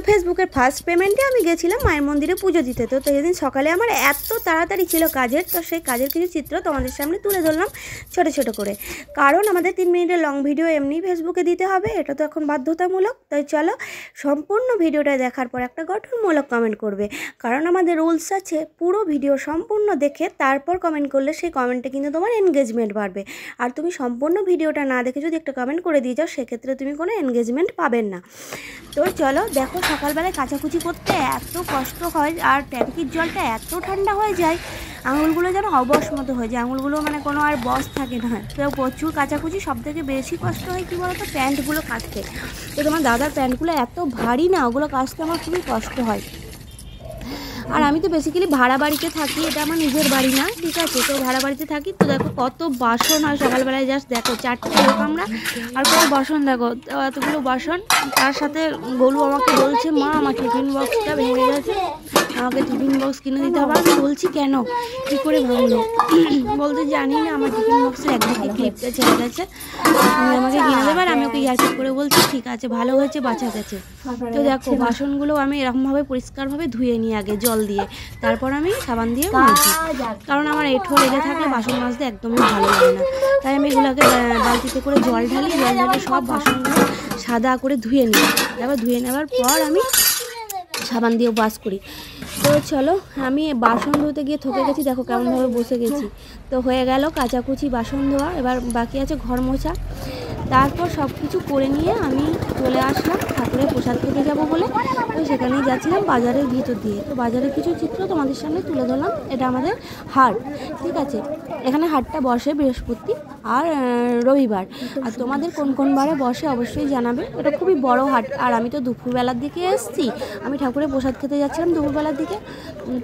ফেসবুকের ফার্স্ট পেমেন্টে আমি গেছিলাম মায়ের মন্দিরে পুজো দিতে। তো সেদিন সকালে আমার এত তাড়াতাড়ি ছিল কাজের, তো সেই কাজের কিছু চিত্র তোমাদের সামনে তুলে ধরলাম ছোট ছোট করে, কারণ আমাদের 3 মিনিটের লং ভিডিও এমনি ফেসবুকে দিতে হবে, এটা তো এখন বাধ্যতামূলক। তাই চলো সম্পূর্ণ ভিডিওটা দেখার পর একটা গঠনমূলক কমেন্ট করবে, কারণ আমাদের রুলস আছে পুরো ভিডিও সম্পূর্ণ দেখে তারপর কমেন্ট করলে সেই কমেন্টে কিন্তু তোমার এনগেজমেন্ট বাড়বে। আর তুমি সম্পূর্ণ ভিডিওটা না দেখে যদি একটা কমেন্ট করে দিয়ে যাও সেক্ষেত্রে তুমি কোনো এনগেজমেন্ট পাবেন না। তো চলো দেখো, সকালবেলায় কাচাকুচি করতে এত কষ্ট হয় আর ট্যাঙ্কির জলটা এত ঠান্ডা হয়ে যায়, আঙুলগুলো যেন অবশ মতো হয়ে যায়, আঙুলগুলো মানে কোনো আর বস থাকে না। তো প্রচুর কাচাকুচি, সবথেকে বেশি কষ্ট হয় কী বলো তো, প্যান্টগুলো কাচতে। তো তোমার দাদার প্যান্টগুলো এত ভারী না, ওগুলো কাচতে আমার খুবই কষ্ট হয়। আর আমি তো বেসিক্যালি ভাড়া বাড়িতে থাকি, এটা আমার নিজের বাড়ি না, ঠিক আছে। তো ভাড়া বাড়িতে থাকি, তো দেখো কত বাসন হয় সকালবেলায়, জাস্ট দেখো 4টে লোক আমরা, আর কত বাসন দেখো, এতগুলো বাসন। তার সাথে গোলু আমাকে বলছে, মা আমার টিফিন বক্সটা ভেঙে গেছে, আমাকে টিফিন বক্স কিনে দিতে হবে। আমি বলছি কেন, কী করে ভাঙলো? বলতে জানি না, আমার টিফিন বক্সের একদিকে ক্লিপটা ছেড়ে গেছে, তুমি আমাকে কিনে দেবে। আর আমি ওকে ইয়ার্কি করে বলছি ঠিক আছে, ভালো হয়েছে, বাঁচা গেছে। তো দেখো বাসনগুলো আমি এরকমভাবে পরিষ্কারভাবে ধুয়ে নিই আগে জল দিয়ে, তারপর আমি সাবান দিয়ে মাজি, কারণ আমার এঁঠো লেগে থাকলে বাসন মাজতে একদমই ভালো লাগে না। তাই আমি এগুলোকে বালতিতে করে জল ঢালি, জল ঢালি সব বাসনগুলো সাদা করে ধুয়ে নিই। তারপর ধুয়ে নেওয়ার পর আমি সাবান দিয়েও ওয়াশ করি। তো চলো, আমি বাসন ধুতে গিয়ে থকে গেছি, দেখো কেমনভাবে বসে গেছি। তো হয়ে গেল কাচাকুচি বাসন ধোয়া, এবার বাকি আছে ঘর মোছা। তারপর সব কিছু করে নিয়ে আমি চলে আসলাম ঠাকুরের প্রসাদ খেতে যাবো বলে। তো সেখানেই যাচ্ছিলাম বাজারের ভিতর দিয়ে। তো বাজারের কিছু চিত্র তোমাদের সামনে তুলে ধরলাম। এটা আমাদের হাট, ঠিক আছে। এখানে হাটটা বসে বৃহস্পতি আর রবিবার। আর তোমাদের কোন কোন বারে বসে অবশ্যই জানাবে। এটা খুবই বড় হাট। আর আমি তো দুপুরবেলার দিকে এসেছি, আমি ঠাকুরের প্রসাদ খেতে যাচ্ছিলাম দুপুরবেলার দিকে,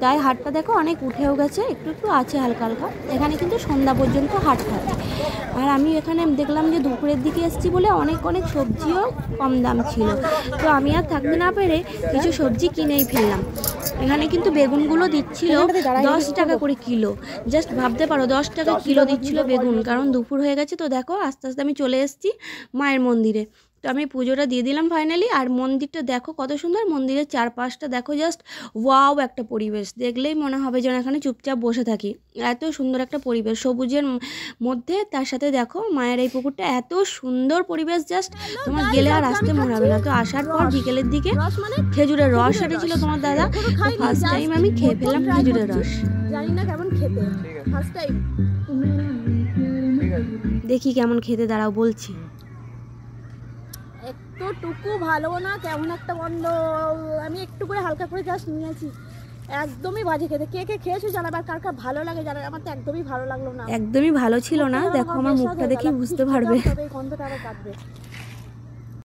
তাই হাটটা দেখো অনেক উঠেও গেছে, একটু একটু আছে হালকা হালকা। এখানে কিন্তু সন্ধ্যা পর্যন্ত হাট থাকে। আর আমি এখানে দেখলাম যে দুপুরের দিকে এসেছি বলে অনেক অনেক সবজিও কম দাম ছিল। তো আমি আর থাকতে না পেরে কিছু সবজি কিনেই ফেললাম। এখানে কিন্তু বেগুনগুলো দিচ্ছিল 10 টাকা করে কিলো, জাস্ট ভাবতে পারো 10 টাকা কিলো দিচ্ছিল বেগুন, কারণ দুপুর হয়ে গেছে। তো দেখো আস্তে আস্তে আমি চলে এসেছি মায়ের মন্দিরে। তো আমি পুজোটা দিয়ে দিলাম ফাইনালি। আর মন্দিরটা দেখো কত সুন্দর, মন্দিরের চারপাশটা দেখো, জাস্ট ওয়াও একটা পরিবেশ, দেখলেই মনে হবে যেন এখানে চুপচাপ বসে থাকি। এত সুন্দর একটা পরিবেশ সবুজের মধ্যে, তার সাথে দেখো মায়ের এই পুকুরটা, এত সুন্দর পরিবেশ, জাস্ট তোমার গেলে আর আসতে মনে হবে না। তো আসার পর বিকেলের দিকে খেজুরের রস এনেছিল তোমার দাদা, তো ফার্স্ট টাইম আমি খেয়ে ফেললাম খেজুরের রস। জানি না কেমন খেতে, ফার্স্ট টাইম দেখি কেমন খেতে, দাঁড়াও বলছি। একটুটুকু ভালো না, কেমন একটা গন্ধ। আমি একটু করে হালকা করে জাস্ট নিয়েছি, একদমই বাজে খেতে। কে কে খেয়েছো জানাবে, আর কার কার ভালো লাগে জানাবে। আমার তো একদমই ভালো লাগলো না, একদমই ভালো ছিল না। দেখো আমার মুখটা দেখে বুঝতে পারবে। গন্ধটা আরো কাটবে।